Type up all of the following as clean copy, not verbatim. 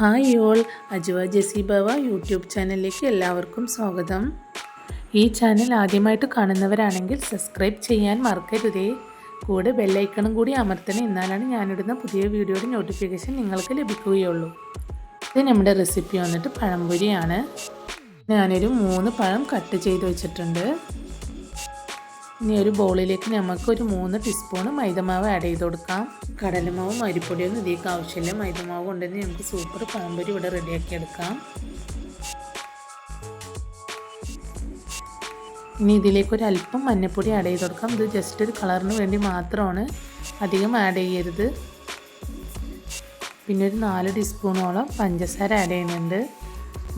Hi all, Ajuva Jessy ബവ YouTube ചാനലിലേക്ക് എല്ലാവർക്കും സ്വാഗതം. ഈ ചാനൽ ആദ്യമായിട്ട് കാണുന്നവരാണെങ്കിൽ സബ്സ്ക്രൈബ് ചെയ്യാൻ മറക്കരുതേ. കൂടെ ബെല്ലൈക്കണും കൂടി അമർത്തണം, എന്നാലാണ് ഞാനിടുന്ന പുതിയ വീഡിയോയുടെ നോട്ടിഫിക്കേഷൻ നിങ്ങൾക്ക് ലഭിക്കുകയുള്ളൂ. ഇത് നമ്മുടെ റെസിപ്പി വന്നിട്ട് പഴംപൊരിയാണ്. ഞാനൊരു 3 പഴം കട്ട് ചെയ്ത് വെച്ചിട്ടുണ്ട്. ഇനി ഒരു ബൗളിലേക്ക് നമുക്ക് ഒരു 3 ടീസ്പൂൺ മൈദമാവ് ആഡ് ചെയ്ത് കൊടുക്കാം. കടലമാവും അരിപ്പൊടിയൊന്നും ഇതിലേക്ക് ആവശ്യമില്ല. മൈദമാവ് കൊണ്ട് തന്നെ നമുക്ക് സൂപ്പർ പഴംപൊരി ഇവിടെ റെഡിയാക്കി എടുക്കാം. ഇനി ഇതിലേക്ക് ഒരു അല്പം മഞ്ഞൾപ്പൊടി ആഡ് ചെയ്ത് കൊടുക്കാം. ഇത് ജസ്റ്റ് ഒരു കളറിന് വേണ്ടി മാത്രമാണ്, അധികം ആഡ് ചെയ്യരുത്. പിന്നെ ഒരു 4 ടീസ്പൂണോളം പഞ്ചസാര ആഡ് ചെയ്യുന്നുണ്ട്.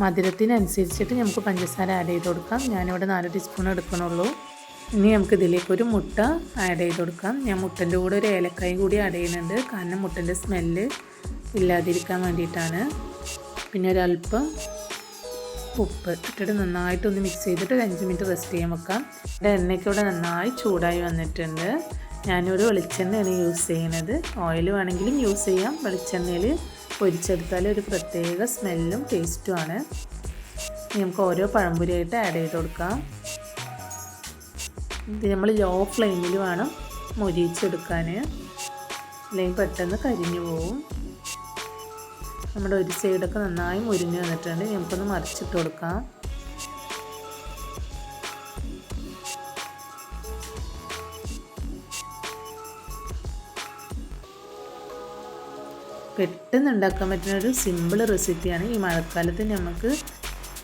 മധുരത്തിനനുസരിച്ചിട്ട് നമുക്ക് പഞ്ചസാര ആഡ് ചെയ്ത് കൊടുക്കാം. ഞാനിവിടെ 4 ടീസ്പൂൺ എടുക്കണുള്ളൂ. ഇനി നമുക്ക് ഇതിലേക്കൊരു മുട്ട ആഡ് ചെയ്ത് കൊടുക്കാം. ഞാൻ മുട്ടൻ്റെ കൂടെ ഒരു ഏലക്കായും കൂടി ആഡ് ചെയ്യുന്നുണ്ട്, കാരണം മുട്ടൻ്റെ സ്മെല്ല് ഇല്ലാതിരിക്കാൻ വേണ്ടിയിട്ടാണ്. പിന്നെ ഒരല്പം ഉപ്പ് ഇട്ടിട്ട് നന്നായിട്ടൊന്ന് മിക്സ് ചെയ്തിട്ട് ഒരു 5 മിനിറ്റ് റെസ്റ്റ് ചെയ്യാൻ വെക്കാം. ഇവിടെ എണ്ണയ്ക്ക് ഇവിടെ നന്നായി ചൂടായി വന്നിട്ടുണ്ട്. ഞാനൊരു വെളിച്ചെണ്ണയാണ് യൂസ് ചെയ്യുന്നത്. ഓയിൽ വേണമെങ്കിലും യൂസ് ചെയ്യാം. വെളിച്ചെണ്ണയിൽ പൊരിച്ചെടുത്താൽ ഒരു പ്രത്യേക സ്മെല്ലും ടേസ്റ്റുമാണ്. നമുക്ക് ഓരോ പഴംപൊരിയായിട്ട് ആഡ് ചെയ്ത് കൊടുക്കാം. ഇത് നമ്മൾ ലോ ഫ്ലെയിമിൽ വേണം മൊരിച്ചെടുക്കാൻ, അല്ലെങ്കിൽ പെട്ടെന്ന് കരിഞ്ഞു പോവും. നമ്മുടെ ഒരു സൈഡൊക്കെ നന്നായി മുരിഞ്ഞ് വന്നിട്ടുണ്ട്. നമുക്കൊന്ന് മറിച്ചിട്ട് കൊടുക്കാം. പെട്ടെന്ന് ഉണ്ടാക്കാൻ പറ്റുന്ന ഒരു സിമ്പിൾ റെസിപ്പിയാണ്. ഈ മഴക്കാലത്ത് നമുക്ക്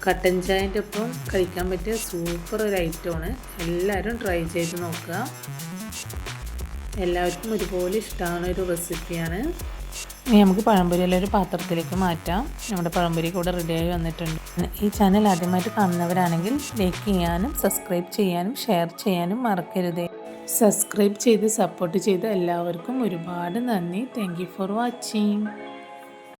കട്ടൻ ചായൻ്റെ ഒപ്പം കഴിക്കാൻ പറ്റിയ സൂപ്പർ ഒരു ഐറ്റമാണ്. എല്ലാവരും ട്രൈ ചെയ്ത് നോക്കുക. എല്ലാവർക്കും ഒരുപോലെ ഇഷ്ടമാണ് ഒരു റെസിപ്പിയാണ്. ഇനി നമുക്ക് പഴംപൊരിയെല്ലാം ഒരു പാത്രത്തിലേക്ക് മാറ്റാം. നമ്മുടെ പഴംപൊരി കൂടെ റെഡിയായി വന്നിട്ടുണ്ട്. ഈ ചാനൽ ആദ്യമായിട്ട് കാണുന്നവരാണെങ്കിൽ ലൈക്ക് ചെയ്യാനും സബ്സ്ക്രൈബ് ചെയ്യാനും ഷെയർ ചെയ്യാനും മറക്കരുതേ. സബ്സ്ക്രൈബ് ചെയ്ത് സപ്പോർട്ട് ചെയ്ത എല്ലാവർക്കും ഒരുപാട് നന്ദി. Thank you for watching.